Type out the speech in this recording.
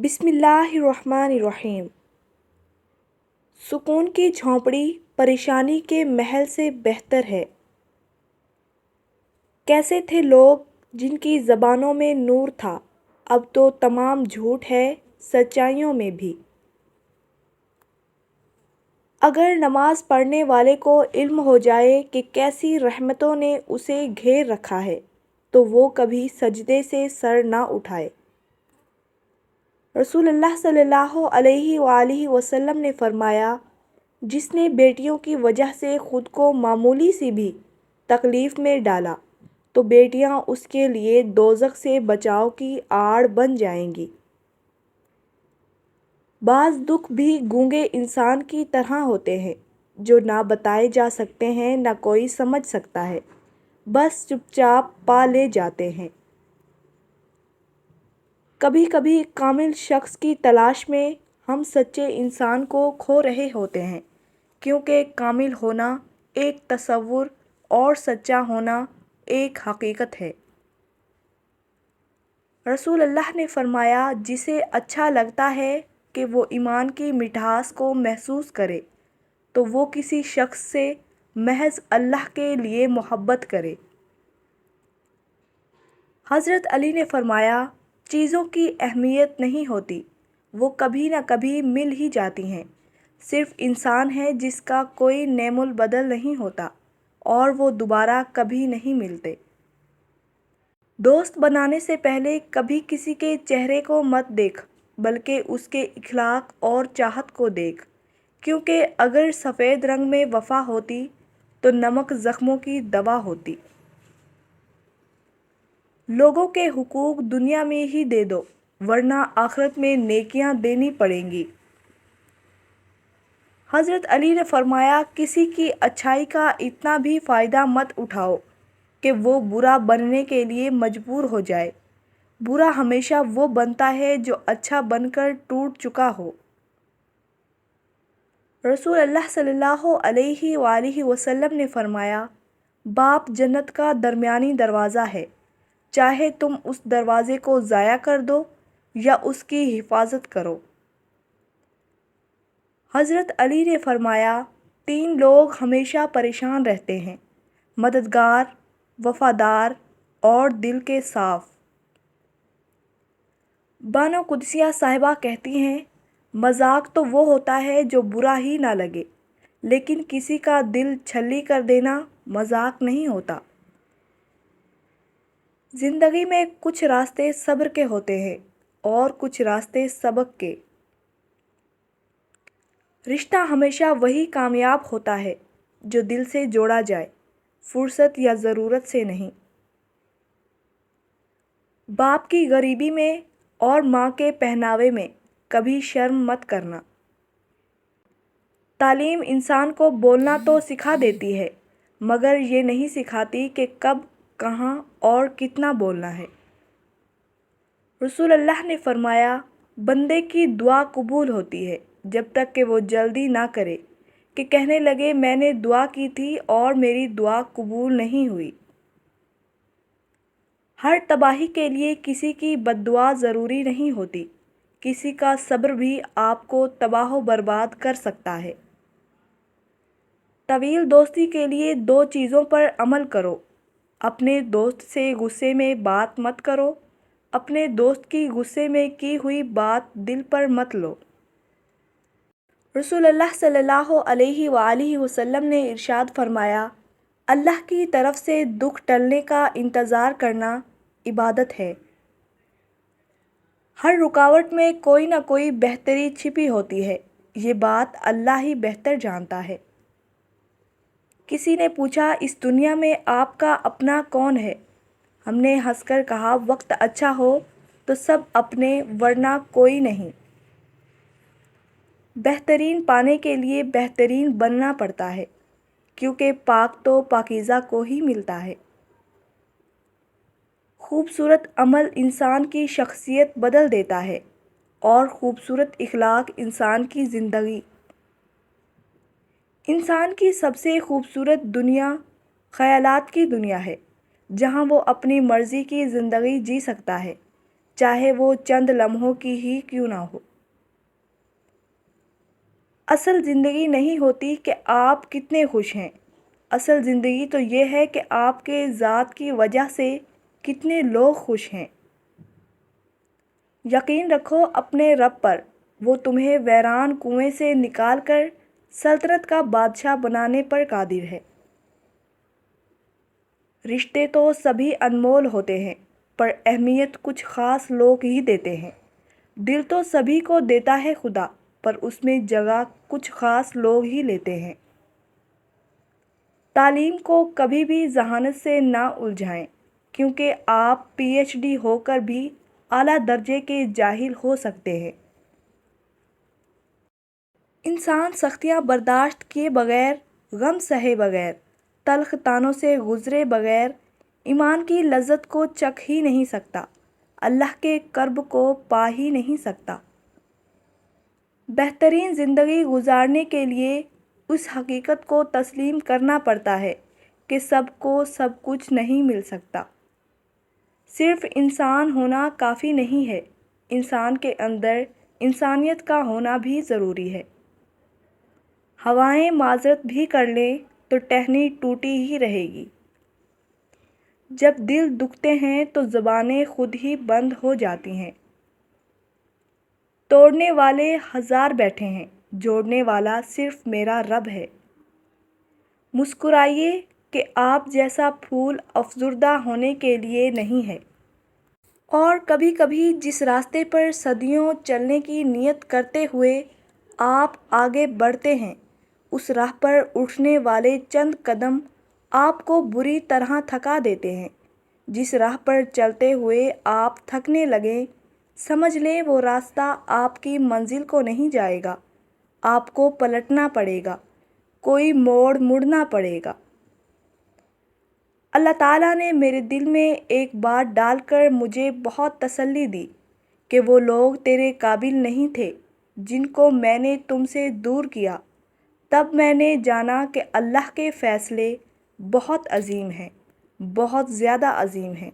بسم اللہ الرحمن الرحیم۔ سکون کی جھونپڑی پریشانی کے محل سے بہتر ہے۔ کیسے تھے لوگ جن کی زبانوں میں نور تھا، اب تو تمام جھوٹ ہے سچائیوں میں بھی۔ اگر نماز پڑھنے والے کو علم ہو جائے کہ کیسی رحمتوں نے اسے گھیر رکھا ہے تو وہ کبھی سجدے سے سر نہ اٹھائے۔ رسول اللہ صلی اللہ علیہ وآلہ وسلم نے فرمایا، جس نے بیٹیوں کی وجہ سے خود کو معمولی سی بھی تکلیف میں ڈالا تو بیٹیاں اس کے لیے دوزخ سے بچاؤ کی آڑ بن جائیں گی۔ بعض دکھ بھی گونگے انسان کی طرح ہوتے ہیں، جو نہ بتائے جا سکتے ہیں نہ کوئی سمجھ سکتا ہے، بس چپ چاپ پا لے جاتے ہیں۔ کبھی کبھی کامل شخص کی تلاش میں ہم سچے انسان کو کھو رہے ہوتے ہیں، کیونکہ کامل ہونا ایک تصور اور سچا ہونا ایک حقیقت ہے۔ رسول اللہ نے فرمایا، جسے اچھا لگتا ہے کہ وہ ایمان کی مٹھاس کو محسوس کرے تو وہ کسی شخص سے محض اللہ کے لیے محبت کرے۔ حضرت علی نے فرمایا، چیزوں کی اہمیت نہیں ہوتی، وہ کبھی نہ کبھی مل ہی جاتی ہیں، صرف انسان ہے جس کا کوئی نعم البدل نہیں ہوتا اور وہ دوبارہ کبھی نہیں ملتے۔ دوست بنانے سے پہلے کبھی کسی کے چہرے کو مت دیکھ، بلکہ اس کے اخلاق اور چاہت کو دیکھ، کیونکہ اگر سفید رنگ میں وفا ہوتی تو نمک زخموں کی دوا ہوتی۔ لوگوں کے حقوق دنیا میں ہی دے دو، ورنہ آخرت میں نیکیاں دینی پڑیں گی۔ حضرت علی نے فرمایا، کسی کی اچھائی کا اتنا بھی فائدہ مت اٹھاؤ کہ وہ برا بننے کے لیے مجبور ہو جائے۔ برا ہمیشہ وہ بنتا ہے جو اچھا بن کر ٹوٹ چکا ہو۔ رسول اللہ صلی اللہ علیہ وآلہ وسلم نے فرمایا، باپ جنت کا درمیانی دروازہ ہے، چاہے تم اس دروازے کو ضائع کر دو یا اس کی حفاظت کرو۔ حضرت علی نے فرمایا، تین لوگ ہمیشہ پریشان رہتے ہیں، مددگار، وفادار اور دل کے صاف۔ بانو قدسیہ صاحبہ کہتی ہیں، مذاق تو وہ ہوتا ہے جو برا ہی نہ لگے، لیکن کسی کا دل چھلی کر دینا مذاق نہیں ہوتا۔ زندگی میں کچھ راستے صبر کے ہوتے ہیں اور کچھ راستے سبق کے۔ رشتہ ہمیشہ وہی کامیاب ہوتا ہے جو دل سے جوڑا جائے، فرصت یا ضرورت سے نہیں۔ باپ کی غریبی میں اور ماں کے پہناوے میں کبھی شرم مت کرنا۔ تعلیم انسان کو بولنا تو سکھا دیتی ہے، مگر یہ نہیں سکھاتی کہ کب، کہاں اور کتنا بولنا ہے۔ رسول اللہ نے فرمایا، بندے کی دعا قبول ہوتی ہے جب تک کہ وہ جلدی نہ کرے کہ کہنے لگے میں نے دعا کی تھی اور میری دعا قبول نہیں ہوئی۔ ہر تباہی کے لیے کسی کی بد دعا ضروری نہیں ہوتی، کسی کا صبر بھی آپ کو تباہ و برباد کر سکتا ہے۔ طویل دوستی کے لیے دو چیزوں پر عمل کرو، اپنے دوست سے غصے میں بات مت کرو، اپنے دوست کی غصے میں کی ہوئی بات دل پر مت لو۔ رسول اللہ صلی اللہ علیہ وآلہ وسلم نے ارشاد فرمایا، اللہ کی طرف سے دکھ ٹلنے کا انتظار کرنا عبادت ہے۔ ہر رکاوٹ میں کوئی نہ کوئی بہتری چھپی ہوتی ہے، یہ بات اللہ ہی بہتر جانتا ہے۔ کسی نے پوچھا، اس دنیا میں آپ کا اپنا کون ہے؟ ہم نے ہنس کر کہا، وقت اچھا ہو تو سب اپنے، ورنہ کوئی نہیں۔ بہترین پانے کے لیے بہترین بننا پڑتا ہے، کیونکہ پاک تو پاکیزہ کو ہی ملتا ہے۔ خوبصورت عمل انسان کی شخصیت بدل دیتا ہے اور خوبصورت اخلاق انسان کی زندگی۔ انسان کی سب سے خوبصورت دنیا خیالات کی دنیا ہے، جہاں وہ اپنی مرضی کی زندگی جی سکتا ہے، چاہے وہ چند لمحوں کی ہی کیوں نہ ہو۔ اصل زندگی نہیں ہوتی کہ آپ کتنے خوش ہیں، اصل زندگی تو یہ ہے کہ آپ کے ذات کی وجہ سے کتنے لوگ خوش ہیں۔ یقین رکھو اپنے رب پر، وہ تمہیں ویران کنویں سے نکال کر سلطنت کا بادشاہ بنانے پر قادر ہے۔ رشتے تو سبھی انمول ہوتے ہیں، پر اہمیت کچھ خاص لوگ ہی دیتے ہیں۔ دل تو سبھی کو دیتا ہے خدا، پر اس میں جگہ کچھ خاص لوگ ہی لیتے ہیں۔ تعلیم کو کبھی بھی ذہانت سے نہ الجھائیں، کیونکہ آپ پی ایچ ڈی ہو کر بھی اعلیٰ درجے کے جاہل ہو سکتے ہیں۔ انسان سختیاں برداشت کیے بغیر، غم سہے بغیر، تلخ طعنوں سے گزرے بغیر ایمان کی لذت کو چکھ ہی نہیں سکتا، اللہ کے قرب کو پا ہی نہیں سکتا۔ بہترین زندگی گزارنے کے لیے اس حقیقت کو تسلیم کرنا پڑتا ہے کہ سب کو سب کچھ نہیں مل سکتا۔ صرف انسان ہونا کافی نہیں ہے، انسان کے اندر انسانیت کا ہونا بھی ضروری ہے۔ ہوائیں معذرت بھی کر لیں تو ٹہنی ٹوٹی ہی رہے گی۔ جب دل دکھتے ہیں تو زبانیں خود ہی بند ہو جاتی ہیں۔ توڑنے والے ہزار بیٹھے ہیں، جوڑنے والا صرف میرا رب ہے۔ مسکرائیے کہ آپ جیسا پھول افسردہ ہونے کے لیے نہیں ہے۔ اور کبھی کبھی جس راستے پر صدیوں چلنے کی نیت کرتے ہوئے آپ آگے بڑھتے ہیں، اس راہ پر اٹھنے والے چند قدم آپ کو بری طرح تھکا دیتے ہیں۔ جس راہ پر چلتے ہوئے آپ تھکنے لگیں، سمجھ لیں وہ راستہ آپ کی منزل کو نہیں جائے گا، آپ کو پلٹنا پڑے گا، کوئی موڑ مڑنا پڑے گا۔ اللہ تعالیٰ نے میرے دل میں ایک بات ڈال کر مجھے بہت تسلی دی کہ وہ لوگ تیرے قابل نہیں تھے جن کو میں نے تم سے دور کیا۔ تب میں نے جانا کہ اللہ کے فیصلے بہت عظیم ہیں، بہت زیادہ عظیم ہیں۔